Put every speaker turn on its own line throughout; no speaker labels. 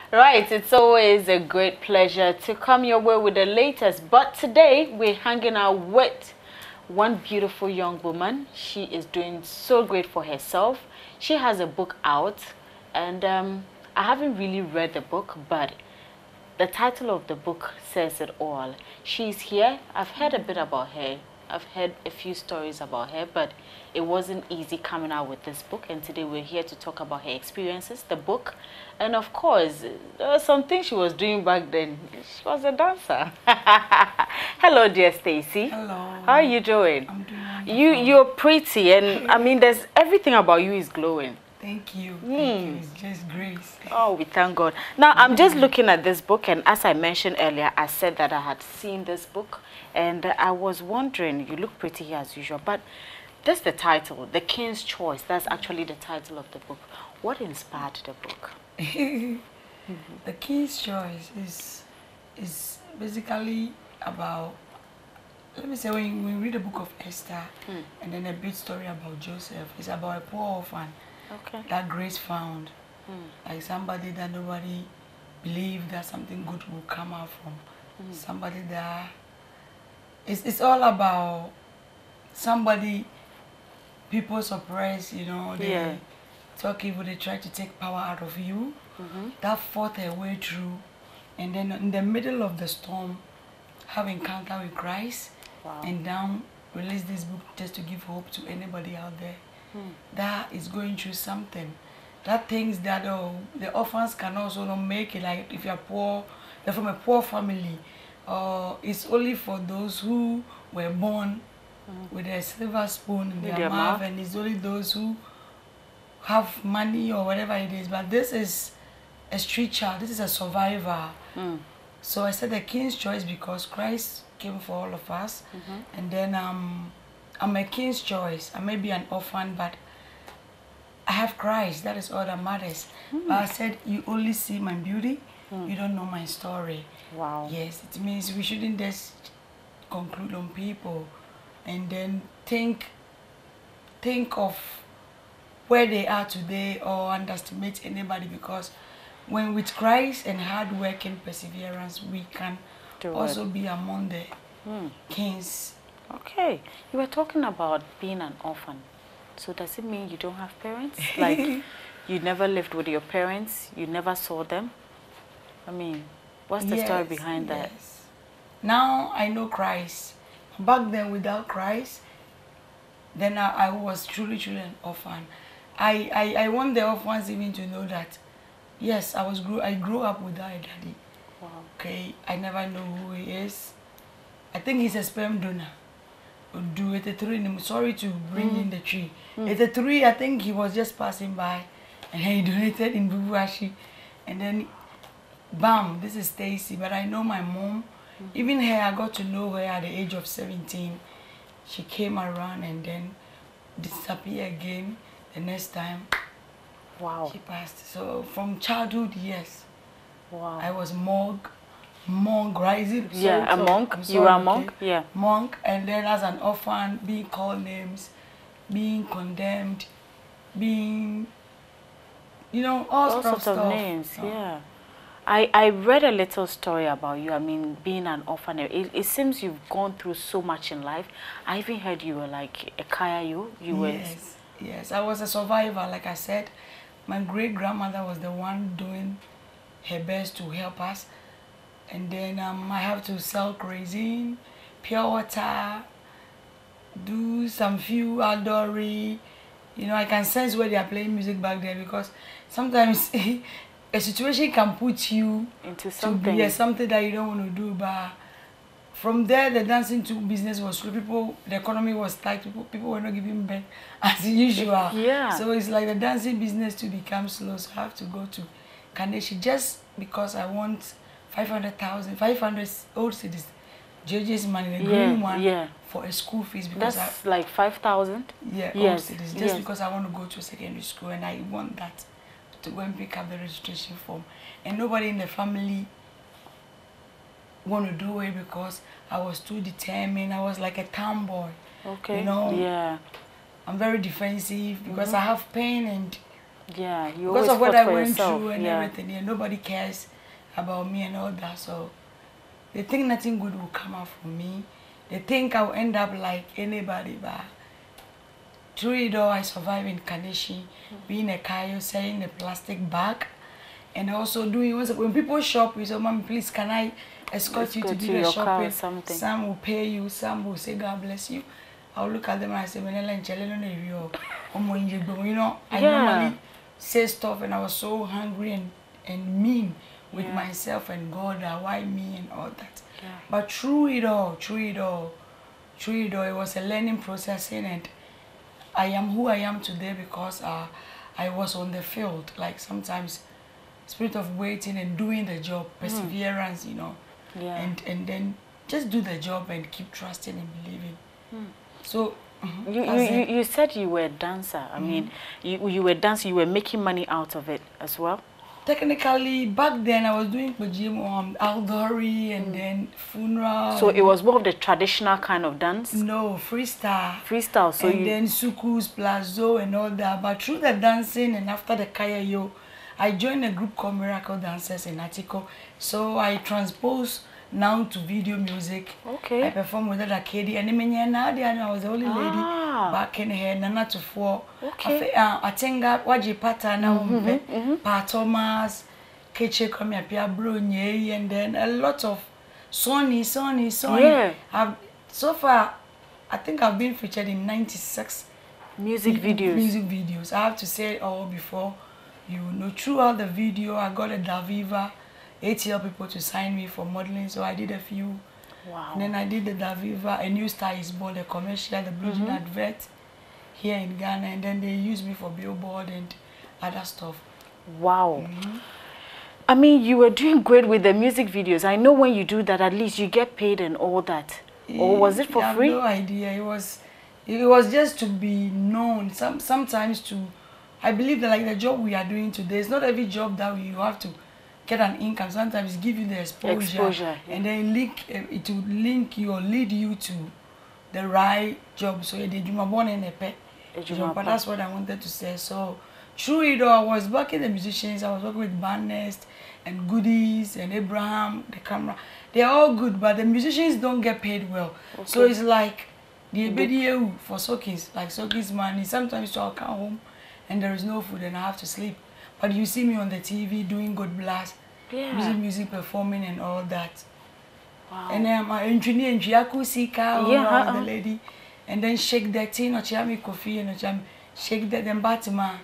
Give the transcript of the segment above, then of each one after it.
Right, it's always a great pleasure to come your way with the latest. But today we're hanging out with one beautiful young woman. She is doing so great for herself. She has a book out, and I haven't really read the book, but the title of the book says it all. She's here. I've heard a bit about her. I've heard a few stories about her, but it wasn't easy coming out with this book. And today we're here to talk about her experiences, the book, and of course, there were some things she was doing back then. She was a dancer. Hello, dear Stacy.
Hello.
How are you doing?
I'm doing wonderful.
You're pretty, and I mean, there's everything about you is glowing.
Thank you. Thank you. It's just grace.
Oh, we thank God. Now, I'm just looking at this book, and as I mentioned earlier, I said that I had seen this book, and I was wondering, you look pretty here as usual, but that's the title, The King's Choice. That's actually the title of the book. What inspired the book?
The King's Choice is basically about, let me say, when we read the book of Esther, and then a bit story about Joseph, it's about a poor orphan.
Okay.
That grace found, like somebody that nobody believed that something good will come out from. Somebody that it's all about somebody people suppress, you know, they talk evil, they try to take power out of you. That fought their way through, and then in the middle of the storm, have encounter with Christ, and now release this book just to give hope to anybody out there that is going through something. That things that the orphans can also not make it. Like if you're poor, you're from a poor family, it's only for those who were born with a silver spoon in their mouth, and it's only those who have money or whatever it is. But this is a street child. This is a survivor. So I said the King's Choice because Christ came for all of us, and then I'm a King's Choice. I may be an orphan, but I have Christ. That is all that matters. But I said, you only see my beauty. You don't know my story.
Wow.
Yes, it means we shouldn't just conclude on people and then think of where they are today or underestimate anybody, because when with Christ and hard work and perseverance, we can also be among the kings.
Okay, you were talking about being an orphan. So does it mean you don't have parents? Like, you never lived with your parents? You never saw them? I mean, what's the story behind that?
Yes. Now I know Christ. Back then, without Christ, then I was truly an orphan. I want the orphans even to know that, yes, I grew up without a daddy.
Wow.
Okay, I never know who he is. I think he's a sperm donor. Do it at 3. Sorry to bring in the tree. At 3, I think he was just passing by, and he donated in Bubuashi, and then, bam, this is Stacy. But I know my mom. Even her, I got to know her at the age of 17. She came around and then disappeared again. The next time, she passed. So from childhood, yes.
Wow.
I was monk, right?
Yeah, a monk. You were a monk? Yeah.
Monk, and then as an orphan, being called names, being condemned, being, you know, all sorts of
names. Yeah. I read a little story about you. I mean, being an orphan, it seems you've gone through so much in life. I even heard you were like a kayayo.
Yes, I was a survivor. Like I said, my great-grandmother was the one doing her best to help us. And then I have to sell kerosene, pure water, do some few outdoor. You know, I can sense where they are playing music back there, because sometimes a situation can put you
into something.
Something that you don't want to do. But from there, the dancing business was slow. The economy was tight. People were not giving back as usual.
Yeah.
So it's like the dancing business to become slow. So I have to go to Kaneshi just because I want 500 old cities, JJ's money, the green one, for a school fees. Because
that's like 5,000?
Yeah, old cities. Just because I want to go to a secondary school, and I want that to go and pick up the registration form. And nobody in the family want to do it because I was too determined. I was like a tomboy.
Okay.
You know?
Yeah.
I'm very defensive because I have pain, and
Yeah, you
because
always
of what
fought
I
for
went
yourself.
through and
Yeah.
everything. Yeah, nobody cares about me and all that. So they think nothing good will come out from me. They think I'll end up like anybody, but through it all, I survived in Kaneshi, being a kayo, selling a plastic bag, and also doing, when people shop, we say, Mom, please, can I escort you to do the shopping? Some will pay you, some will say, God bless you. I'll look at them and I say, you know, I normally say stuff and I was so hungry and mean with myself and God, why me and all that.
Yeah.
But through it all, it was a learning process, and I am who I am today because I was on the field. Like sometimes, spirit of waiting and doing the job, perseverance, you know, and then just do the job and keep trusting and believing. So
you said you were a dancer. I mean, you were dancing. You were making money out of it as well.
Technically, back then I was doing outdoory and then funeral.
So it was more of the traditional kind of dance?
No, freestyle.
Freestyle, so
and then sukus, plazo and all that. But through the dancing and after the kaya I joined a group called Miracle Dancers in Atiko. So I transpose now to video music.
Okay.
I perform with the Katie and I was the only lady back in here, Nana to four.
Okay.
Atenga waji pata na Pa Thomas, Keche Komia Pia Brunye, and then a lot of Sony.
Yeah.
So far, I think I've been featured in 96
music videos.
I have to say all before, you know, throughout the video, I got a Daviva, ATL people to sign me for modeling, so I did a few.
Wow.
And then I did the Daviva, A New Star Is Born, the commercial, the Blue Jean advert here in Ghana, and then they used me for Billboard and other stuff.
Wow. I mean, you were doing great with the music videos. I know when you do that, at least you get paid and all that. Or was it for free?
I have no idea. It was just to be known. Sometimes I believe that like the job we are doing today, it's not every job that you have to get an income. Sometimes it gives you the exposure and then it will link you or lead you to the right job. So you did born in a pet. But that's what I wanted to say. So through it all, I was working the musicians. I was working with Band Nest and Goodies and Abraham, the camera. They're all good, but the musicians don't get paid well. Okay. So it's like the BDU for Soki's, like Soki's money. Sometimes I'll come home and there is no food and I have to sleep. But you see me on the TV doing good blast, music performing and all that.
Wow.
And then my engineer in Jiaku the lady, and then shake that thing or chami coffee and shake that then batima.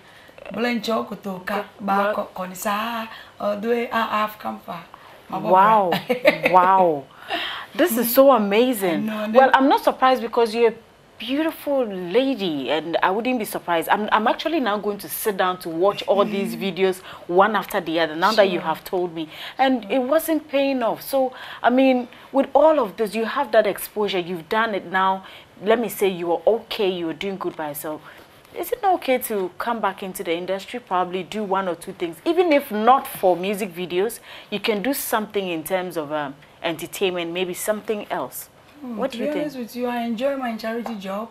Blend chocolate ka ba konisa or do I have comfort.
Wow. Wow. This is so amazing. Well, I'm not surprised because you're a beautiful lady and I wouldn't be surprised. I'm actually now going to sit down to watch all these videos one after the other now that you have told me. And it wasn't paying off. So, I mean, with all of this, you have that exposure. You've done it now. Let me say you were okay. You were doing good by yourself. Is it not okay to come back into the industry, probably do one or two things? Even if not for music videos, you can do something in terms of entertainment, maybe something else. What do you think?
To be honest with you, I enjoy my charity job.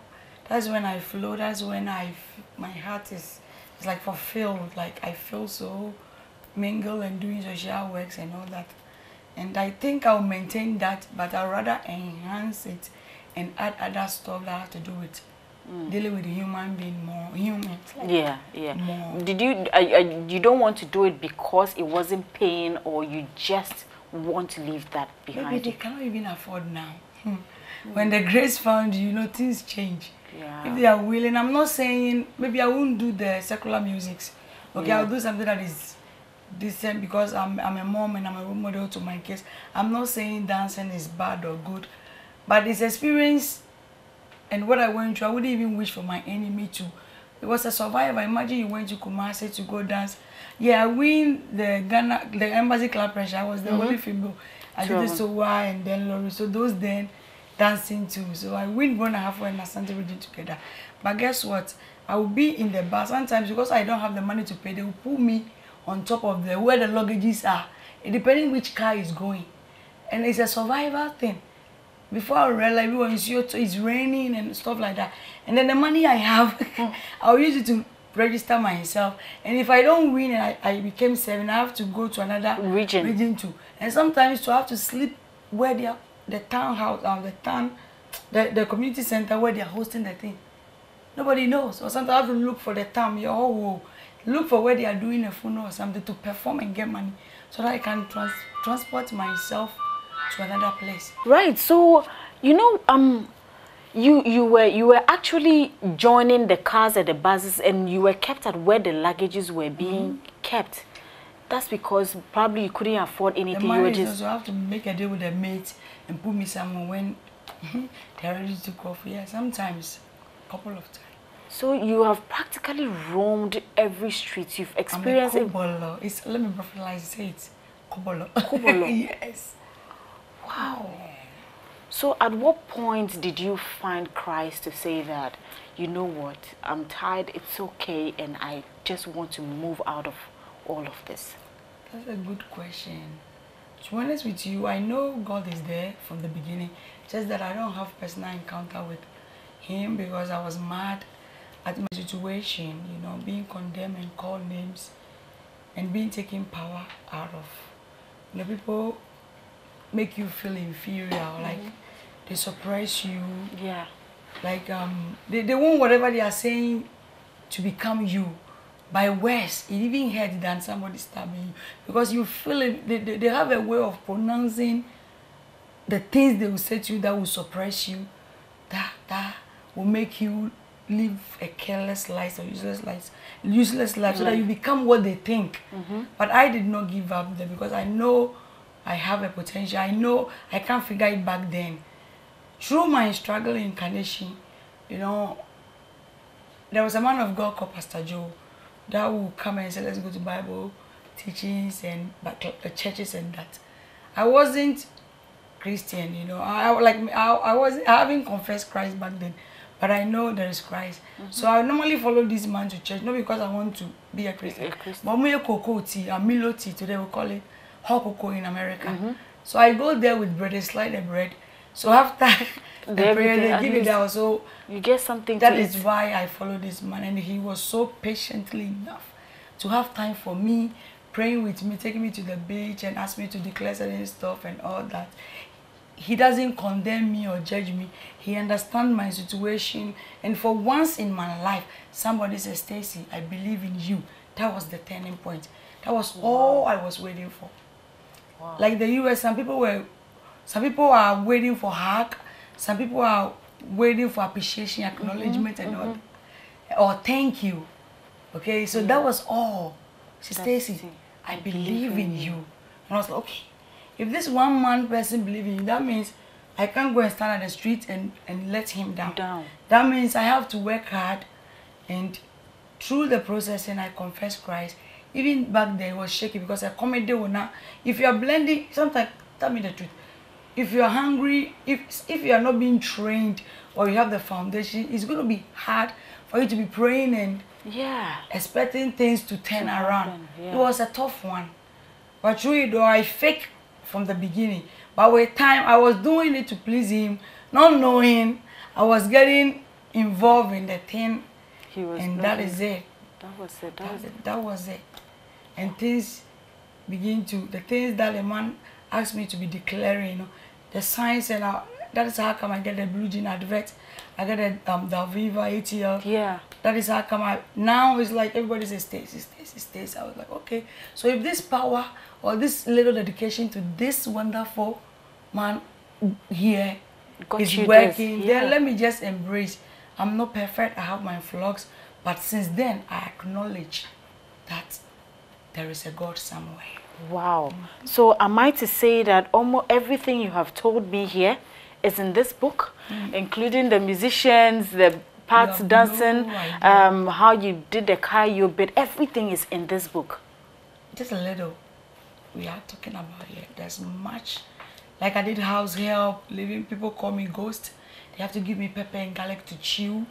That's when I flow. That's when my heart is like fulfilled. Like I feel so mingle and doing social works and all that. And I think I'll maintain that, but I'll rather enhance it and add other stuff that has to do with dealing with the human being more, humans. Like more.
Did you, you don't want to do it because it wasn't paying or you just want to leave that behind?
Maybe they cannot even afford now. When the grace found you, know, things change. If they are willing, I'm not saying, maybe I won't do the secular musics. Okay, I'll do something that is decent because I'm a mom and I'm a role model to my kids. I'm not saying dancing is bad or good, but it's experience. And what I went through, I wouldn't even wish for my enemy to. It was a survivor. Imagine you went to Kumasi to go dance. Yeah, I win the Embassy Club Pressure. I was the only female. I did the Sowa and then Lori. So those then dancing too. So I win 1.5 and Asante region together. But guess what? I will be in the bar. Sometimes because I don't have the money to pay, they will put me on top of where the luggages are. Depending which car is going. And it's a survival thing. Before I realize everyone is it's raining and stuff like that. And then the money I have, I'll use it to register myself. And if I don't win and I became 7, I have to go to another region too. And sometimes to have to sleep where they are, the townhouse, the community center where they are hosting the thing. Nobody knows. Or sometimes I have to look for the town. Look for where they are doing a funeral or something to perform and get money, so that I can transport myself to another place.
Right. So, you know, you were actually joining the cars at the buses, and you were kept at where the luggages were being kept. That's because probably you couldn't afford anything.
The money
you were just
also have to make a deal with the mates and put me somewhere when they're ready to go for. Yeah, sometimes, a couple of times.
So you have practically roamed every street. You've experienced it.
It's, let me say it. Kobolo. Yes.
Wow. So at what point did you find Christ to say that, you know what, I'm tired, it's okay, and I just want to move out of all of this?
That's a good question. To be honest with you, I know God is there from the beginning. Just that I don't have personal encounter with him because I was mad at my situation, you know, being condemned and called names and being taken power out of. You know, people make you feel inferior, like they suppress you.
Yeah.
Like they want whatever they are saying to become you. By worse, it even hurts than somebody stabbing you. Because you feel it, they have a way of pronouncing the things they will say to you that will suppress you, that will make you live a careless life or useless life, so that you become what they think. But I did not give up there because I know I have a potential. I know I can't figure it back then. Through my struggle in incarnation, you know, there was a man of God called Pastor Joe that would come and say, let's go to Bible teachings and churches and that. I wasn't Christian, you know. I haven't confessed Christ back then, but I know there is Christ. So I normally follow this man to church, not because I want to be a Christian. But me a cocoa tea, a Milo tea, today we call it hot cocoa in America. So I go there with bread, and slide the bread. So after the prayer, they give it out. So
you get something.
That is why I follow this man, and he was so patiently enough to have time for me, praying with me, taking me to the beach, and ask me to declare certain stuff and all that. He doesn't condemn me or judge me. He understands my situation, and for once in my life, somebody says, Stacy, I believe in you. That was the turning point. That was all I was waiting for. Wow. Like the US, some people are waiting for hug, some people are waiting for appreciation, acknowledgement, and all, or thank you. Okay, so that was all. She said, Stacy, I believe in you. And I was like, okay, if this one man person believes in you, that means I can't go and stand at the street and let him down. That means I have to work hard, and through the process, and I confess Christ. Even back then, it was shaky because a comedy will not. If you are blending, sometimes, tell me the truth. If you are hungry, if you are not being trained or you have the foundation, it's going to be hard for you to be praying and expecting things to turn around. It was a tough one. But through it, though, I faked from the beginning. But with time, I was doing it to please him, not knowing I was getting involved in the thing. And that is it. That was it. And things begin to, the things that the man asked me to be declaring, you know, the signs, and that is how come I get the Blue Jean advert, I get the Viva ATL. Yeah. That is how come now it's like everybody says Stacy, Stacy, Stacy. I was like, okay. So if this power or this little dedication to this wonderful man here is working, then let me just embrace. I'm not perfect, I have my flaws, but since then I acknowledge that there is a God somewhere. Wow. So am I to say that almost everything you have told me here is in this book, including the musicians, the parts dancing, how you did the Kayo bit, everything is in this book? Just a little. We are talking about here. There's much. Like I did house help, living, people call me ghost. They have to give me pepper and garlic to chew,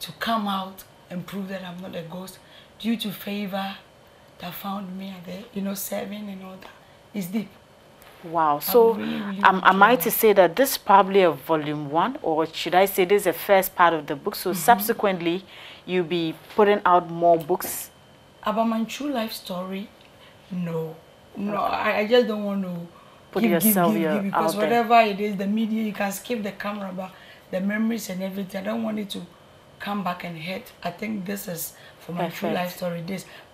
to come out and prove that I'm not a ghost. Due to favor that found me at the, serving and all that. It's deep.
Wow. So
really
am I to say that this is probably a volume 1, or should I say this is the first part of the book? So subsequently, you'll be putting out more books?
About my true life story, no. No, I just don't want to
Put
give,
yourself
because
out there.
whatever it is, the media, you can skip the camera, but the memories and everything, I don't want it to come back and hit. I think this is for my true life story.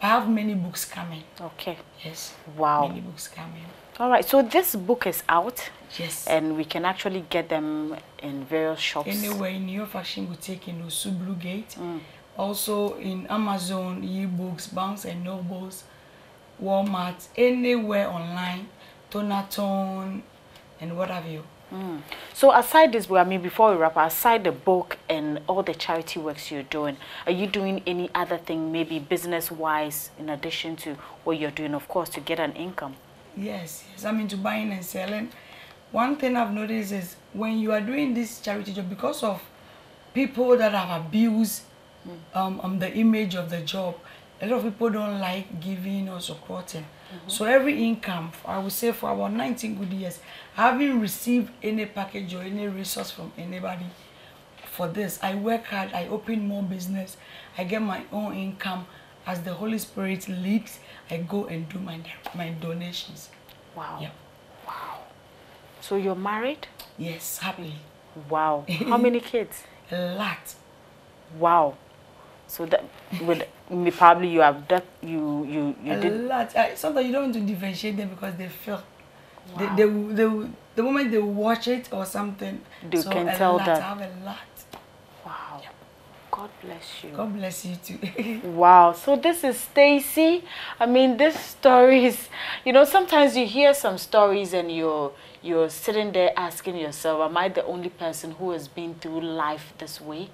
I have many books coming.
Okay.
Yes.
Wow.
Many books coming.
All right. So this book is out.
Yes.
And we can actually get them in various shops.
Anywhere in your fashion boutique in Osu Blue Gate. Also in Amazon, eBooks, Barnes and Nobles, Walmart, anywhere online, Tonaton, and what have you.
So aside this book, I mean, before we wrap up, aside the book and all the charity works you're doing, are you doing any other thing, maybe business-wise, in addition to what you're doing, of course, to get an income?
Yes, I'm into buying and selling. One thing I've noticed is when you are doing this charity job, because of people that have abused the image of the job, a lot of people don't like giving or supporting. So every income, I would say for about 19 good years, I haven't received any package or any resource from anybody for this. I work hard, I open more business, I get my own income. As the Holy Spirit leads, I go and do my donations.
Wow.
Yeah.
Wow. So you're married?
Yes, happily.
Wow. How many kids?
A lot.
Wow. So that with probably you have that you did
a lot. Sometimes you don't want to differentiate them because they feel.
Wow.
The moment they watch it or something,
they can tell that.
I have a lot.
Wow. Yeah. God bless you.
God bless you too.
Wow. So this is Stacy. I mean, this story is, you know, sometimes you hear some stories and you're sitting there asking yourself, am I the only person who has been through life this way?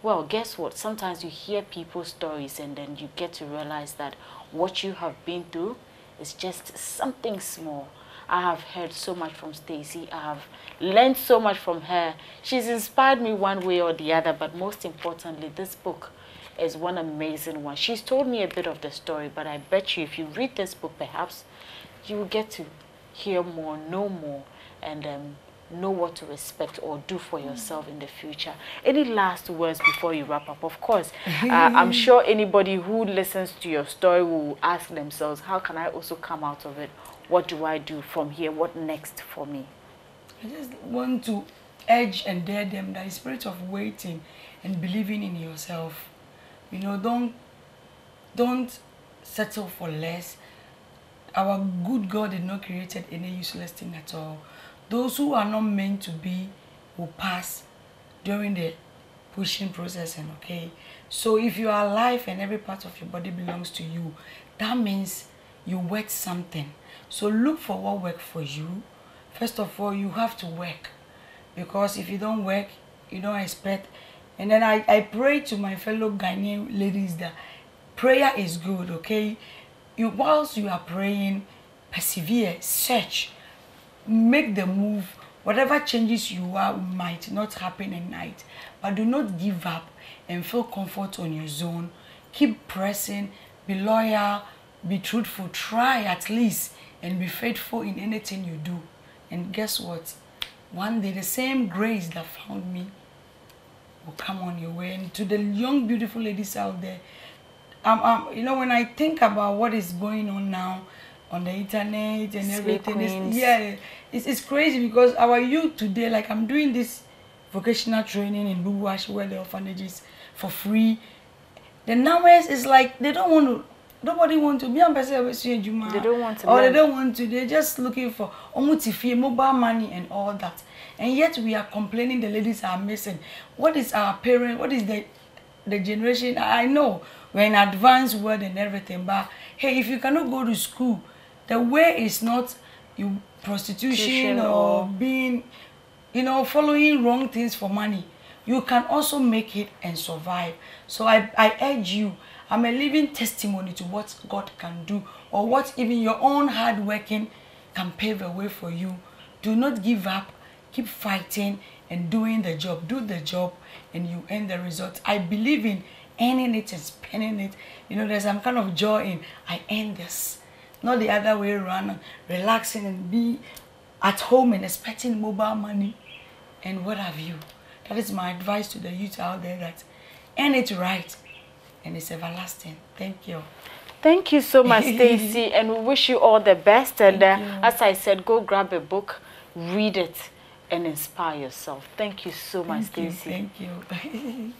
Well, guess what? Sometimes you hear people's stories and then you get to realize that what you have been through is just something small. I have heard so much from Stacy. I have learned so much from her. She's inspired me one way or the other, but most importantly, this book is one amazing one. She's told me a bit of the story, but I bet you if you read this book, perhaps you will get to hear more, know more, and know what to expect or do for yourself in the future. Any last words before you wrap up? Of course, I'm sure anybody who listens to your story will ask themselves, how can I also come out of it? What do I do from here? What next for me?
I just want to urge and dare them that the spirit of waiting and believing in yourself. You know, don't settle for less. Our good God did not create any useless thing at all. Those who are not meant to be will pass during the pushing process, and okay. So if you are alive and every part of your body belongs to you, that means you work something. So look for what works for you. First of all, you have to work, because if you don't work, you don't expect. And then I pray to my fellow Ghanaian ladies that prayer is good, okay? Whilst you are praying, persevere, search, make the move. Whatever changes you are might not happen at night, but do not give up and feel comfort on your zone. Keep pressing, be loyal, be truthful, try at least, and be faithful in anything you do. And guess what? One day the same grace that found me will come on your way. And to the young beautiful ladies out there, you know, when I think about what is going on now on the internet and everything, it's crazy, because our youth today, like I'm doing this vocational training in Bubuashi where the orphanages for free. The numbers is like they don't want to. Nobody want to be on person. They
don't want to.
Or they don't want to. They're just looking for mobile money and all that. And yet we are complaining the ladies are missing. What is our parent? What is the generation? I know we're in advanced world and everything, but hey, if you cannot go to school, the way is not you prostitution or being, you know, following wrong things for money. You can also make it and survive. So I urge you. I'm a living testimony to what God can do, or what even your own hard working can pave a way for you. Do not give up. Keep fighting and doing the job. Do the job and you earn the result. I believe in earning it and spending it. You know, there's some kind of joy in I earn this. Not the other way around, relaxing and be at home and expecting mobile money and what have you. That is my advice to the youth out there, that earn it right and it's everlasting. Thank you.
Thank you so much, Stacy, and we wish you all the best. And as I said, go grab a book, read it, and inspire yourself. Thank you so much, Stacy.
Thank you.